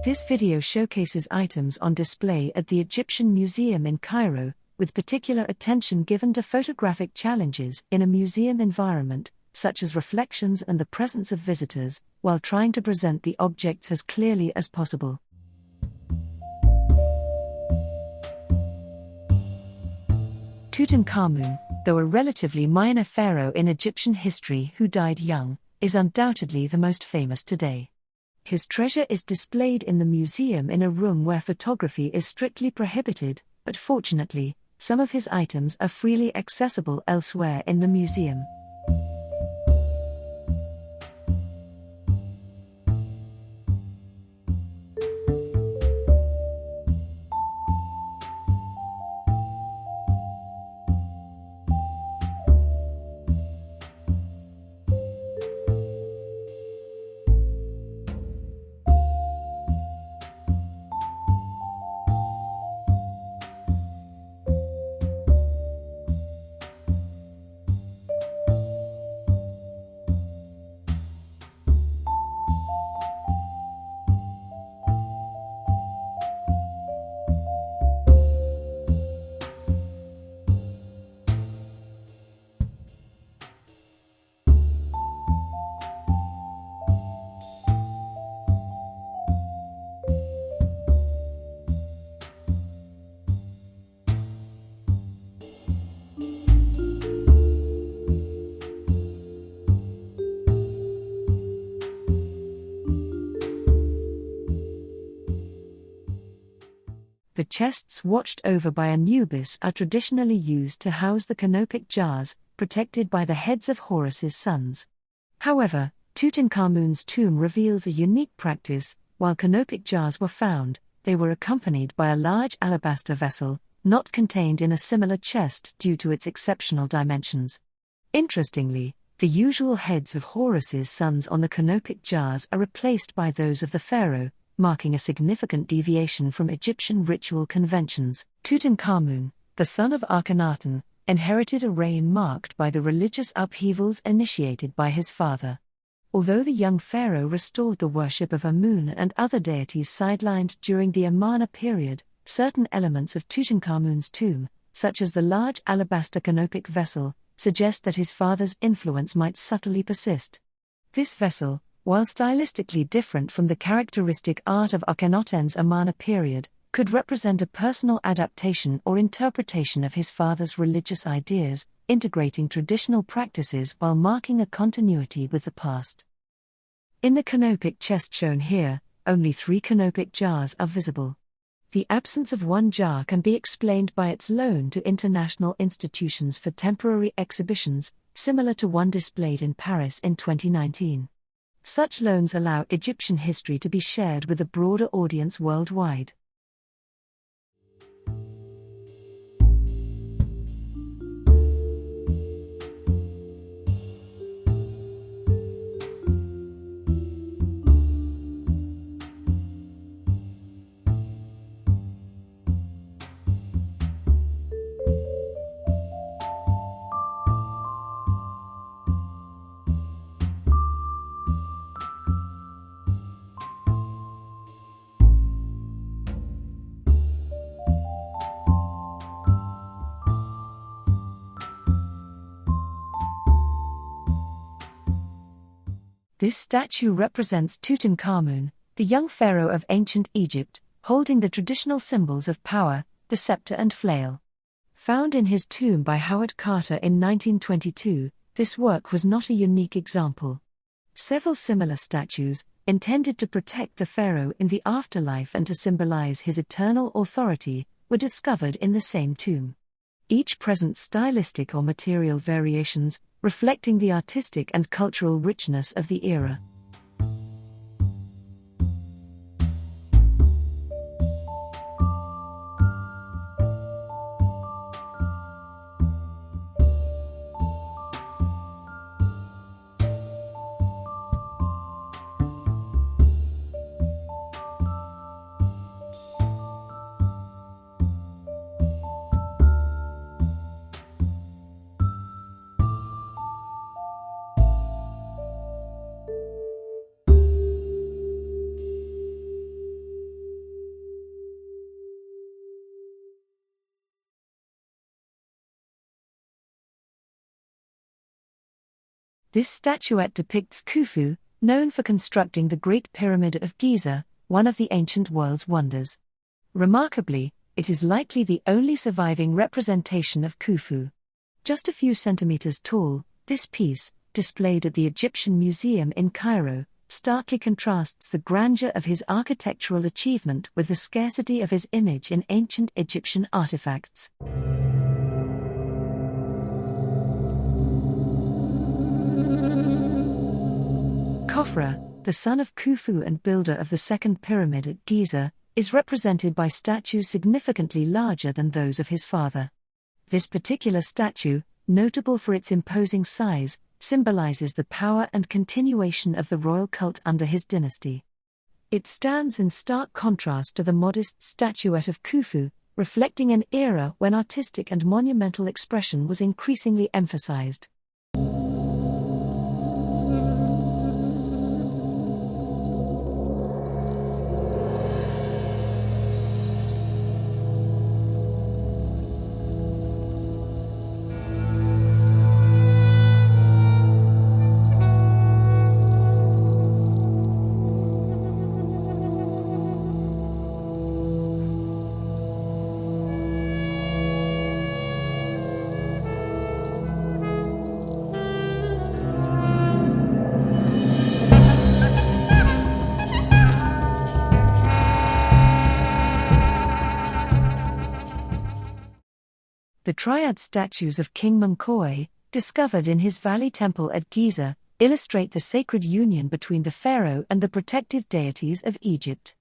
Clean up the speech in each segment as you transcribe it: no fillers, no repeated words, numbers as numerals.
This video showcases items on display at the Egyptian Museum in Cairo, with particular attention given to photographic challenges in a museum environment, such as reflections and the presence of visitors, while trying to present the objects as clearly as possible. Tutankhamun, though a relatively minor pharaoh in Egyptian history who died young, is undoubtedly the most famous today. His treasure is displayed in the museum in a room where photography is strictly prohibited, but fortunately, some of his items are freely accessible elsewhere in the museum. The chests watched over by Anubis are traditionally used to house the canopic jars, protected by the heads of Horus's sons. However, Tutankhamun's tomb reveals a unique practice. While canopic jars were found, they were accompanied by a large alabaster vessel, not contained in a similar chest due to its exceptional dimensions. Interestingly, the usual heads of Horus's sons on the canopic jars are replaced by those of the pharaoh, marking a significant deviation from Egyptian ritual conventions. Tutankhamun, the son of Akhenaten, inherited a reign marked by the religious upheavals initiated by his father. Although the young pharaoh restored the worship of Amun and other deities sidelined during the Amarna period, certain elements of Tutankhamun's tomb, such as the large alabaster canopic vessel, suggest that his father's influence might subtly persist. This vessel, while stylistically different from the characteristic art of Akhenaten's Amarna period, could represent a personal adaptation or interpretation of his father's religious ideas, integrating traditional practices while marking a continuity with the past. In the canopic chest shown here, only 3 canopic jars are visible. The absence of one jar can be explained by its loan to international institutions for temporary exhibitions, similar to one displayed in Paris in 2019. Such loans allow Egyptian history to be shared with a broader audience worldwide. This statue represents Tutankhamun, the young pharaoh of ancient Egypt, holding the traditional symbols of power, the scepter and flail. Found in his tomb by Howard Carter in 1922, this work was not a unique example. Several similar statues, intended to protect the pharaoh in the afterlife and to symbolize his eternal authority, were discovered in the same tomb. Each presents stylistic or material variations, reflecting the artistic and cultural richness of the era. This statuette depicts Khufu, known for constructing the Great Pyramid of Giza, one of the ancient world's wonders. Remarkably, it is likely the only surviving representation of Khufu. Just a few centimeters tall, this piece, displayed at the Egyptian Museum in Cairo, starkly contrasts the grandeur of his architectural achievement with the scarcity of his image in ancient Egyptian artifacts. Khafre, the son of Khufu and builder of the second pyramid at Giza, is represented by statues significantly larger than those of his father. This particular statue, notable for its imposing size, symbolizes the power and continuation of the royal cult under his dynasty. It stands in stark contrast to the modest statuette of Khufu, reflecting an era when artistic and monumental expression was increasingly emphasized. The triad statues of King Menkaure, discovered in his valley temple at Giza, illustrate the sacred union between the pharaoh and the protective deities of Egypt.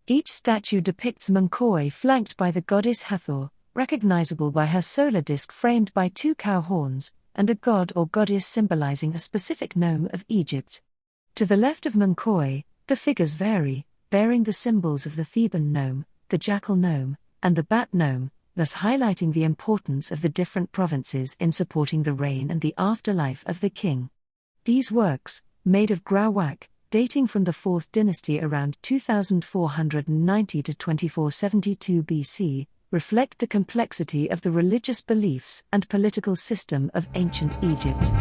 Each statue depicts Menkaure flanked by the goddess Hathor, recognizable by her solar disk framed by two cow horns, and a god or goddess symbolizing a specific nome of Egypt. To the left of Menkaure, the figures vary, bearing the symbols of the Theban nome, the jackal nome, and the bat nome, thus highlighting the importance of the different provinces in supporting the reign and the afterlife of the king. These works, made of grauwacke, dating from the 4th dynasty around 2490 to 2472 BC, reflect the complexity of the religious beliefs and political system of ancient Egypt.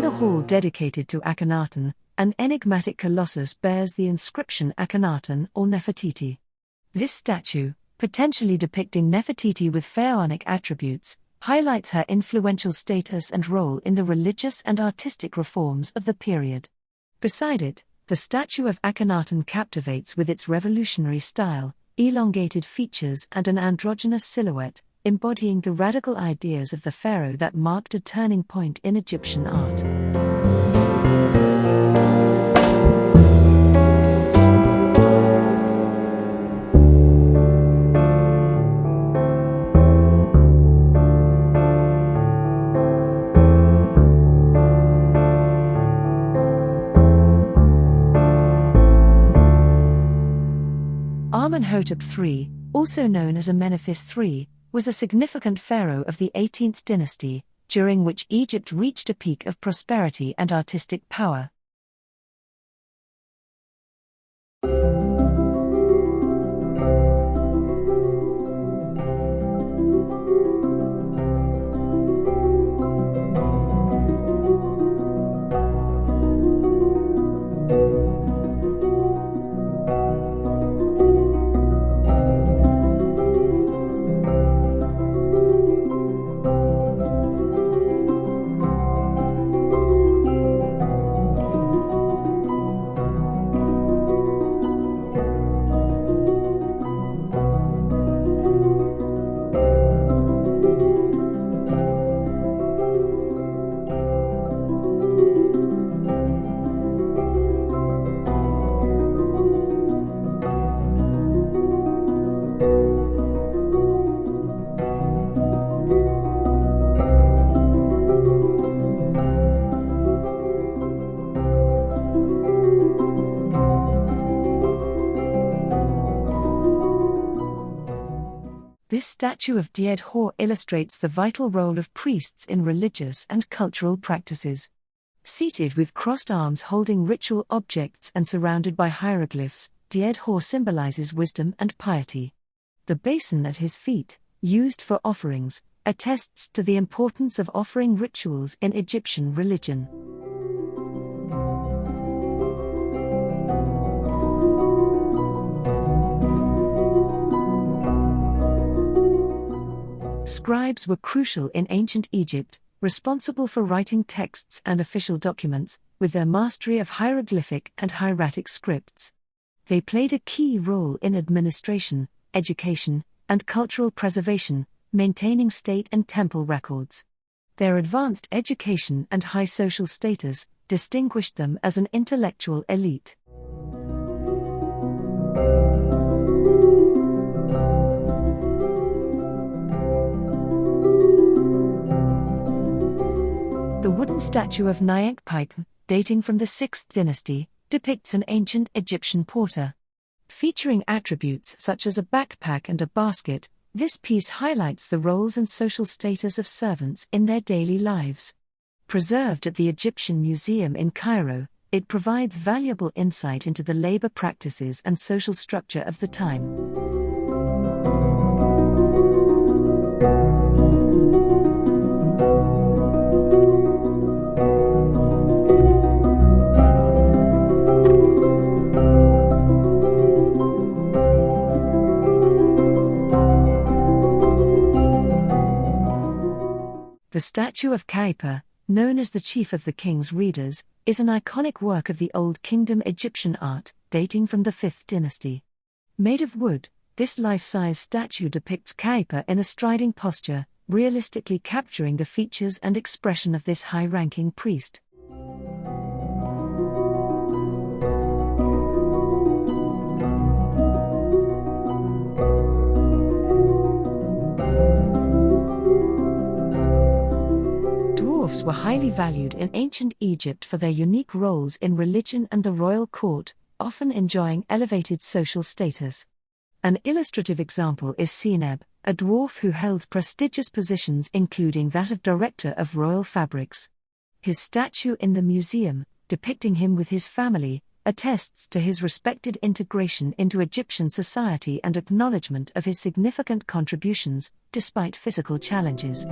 In the hall dedicated to Akhenaten, an enigmatic colossus bears the inscription Akhenaten or Nefertiti. This statue, potentially depicting Nefertiti with pharaonic attributes, highlights her influential status and role in the religious and artistic reforms of the period. Beside it, the statue of Akhenaten captivates with its revolutionary style, elongated features and an androgynous silhouette, embodying the radical ideas of the pharaoh that marked a turning point in Egyptian art. Amenhotep III, also known as Amenophis III, was a significant pharaoh of the 18th dynasty, during which Egypt reached a peak of prosperity and artistic power. This statue of Djedhor illustrates the vital role of priests in religious and cultural practices. Seated with crossed arms holding ritual objects and surrounded by hieroglyphs, Djedhor symbolizes wisdom and piety. The basin at his feet, used for offerings, attests to the importance of offering rituals in Egyptian religion. Scribes were crucial in ancient Egypt, responsible for writing texts and official documents, with their mastery of hieroglyphic and hieratic scripts. They played a key role in administration, education, and cultural preservation, maintaining state and temple records. Their advanced education and high social status distinguished them as an intellectual elite. The wooden statue of Nyankpikpe, dating from the 6th dynasty, depicts an ancient Egyptian porter. Featuring attributes such as a backpack and a basket, this piece highlights the roles and social status of servants in their daily lives. Preserved at the Egyptian Museum in Cairo, it provides valuable insight into the labor practices and social structure of the time. The statue of Khafre, known as the Chief of the King's Readers, is an iconic work of the Old Kingdom Egyptian art, dating from the 5th dynasty. Made of wood, this life-size statue depicts Khafre in a striding posture, realistically capturing the features and expression of this high-ranking priest. Dwarfs were highly valued in ancient Egypt for their unique roles in religion and the royal court, often enjoying elevated social status. An illustrative example is Seneb, a dwarf who held prestigious positions including that of Director of Royal Fabrics. His statue in the museum, depicting him with his family, attests to his respected integration into Egyptian society and acknowledgement of his significant contributions, despite physical challenges.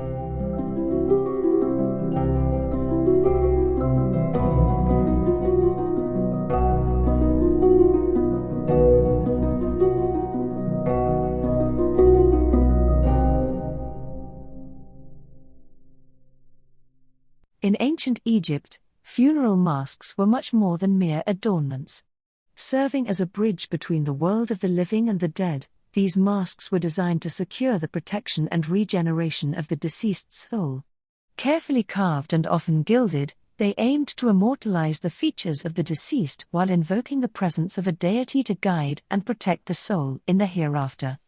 In ancient Egypt, funeral masks were much more than mere adornments. Serving as a bridge between the world of the living and the dead, these masks were designed to secure the protection and regeneration of the deceased's soul. Carefully carved and often gilded, they aimed to immortalize the features of the deceased while invoking the presence of a deity to guide and protect the soul in the hereafter.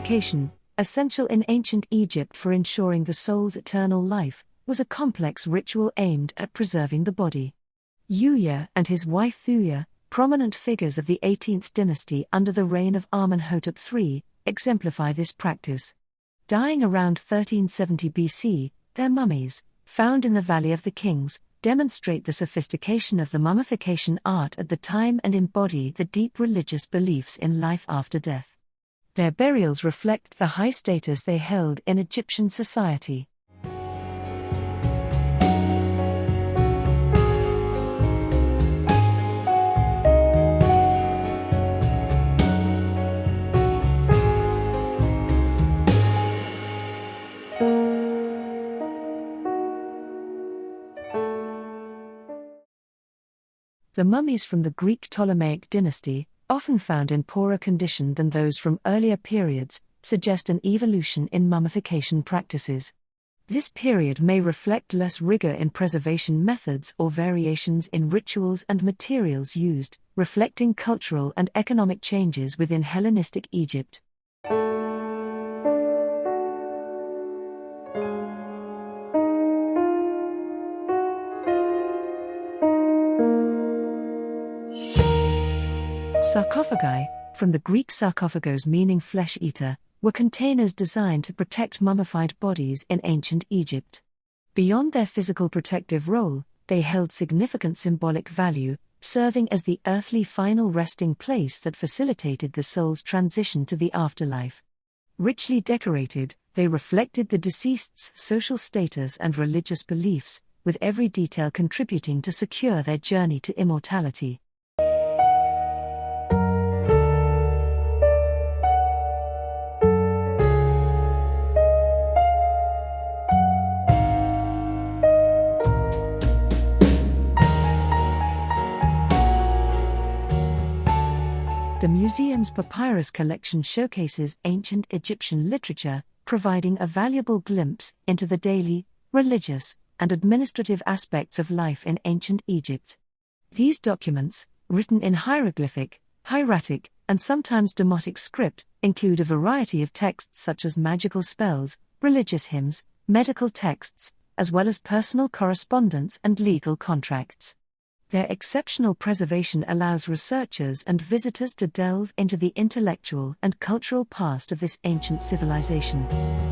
Mummification, essential in ancient Egypt for ensuring the soul's eternal life, was a complex ritual aimed at preserving the body. Uya and his wife Thuya, prominent figures of the 18th dynasty under the reign of Amenhotep III, exemplify this practice. Dying around 1370 BC, their mummies, found in the Valley of the Kings, demonstrate the sophistication of the mummification art at the time and embody the deep religious beliefs in life after death. Their burials reflect the high status they held in Egyptian society. The mummies from the Greek Ptolemaic dynasty, often found in poorer condition than those from earlier periods, suggest an evolution in mummification practices. This period may reflect less rigor in preservation methods or variations in rituals and materials used, reflecting cultural and economic changes within Hellenistic Egypt. Sarcophagi, from the Greek sarkophagos meaning flesh-eater, were containers designed to protect mummified bodies in ancient Egypt. Beyond their physical protective role, they held significant symbolic value, serving as the earthly final resting place that facilitated the soul's transition to the afterlife. Richly decorated, they reflected the deceased's social status and religious beliefs, with every detail contributing to secure their journey to immortality. The museum's papyrus collection showcases ancient Egyptian literature, providing a valuable glimpse into the daily, religious, and administrative aspects of life in ancient Egypt. These documents, written in hieroglyphic, hieratic, and sometimes demotic script, include a variety of texts such as magical spells, religious hymns, medical texts, as well as personal correspondence and legal contracts. Their exceptional preservation allows researchers and visitors to delve into the intellectual and cultural past of this ancient civilization.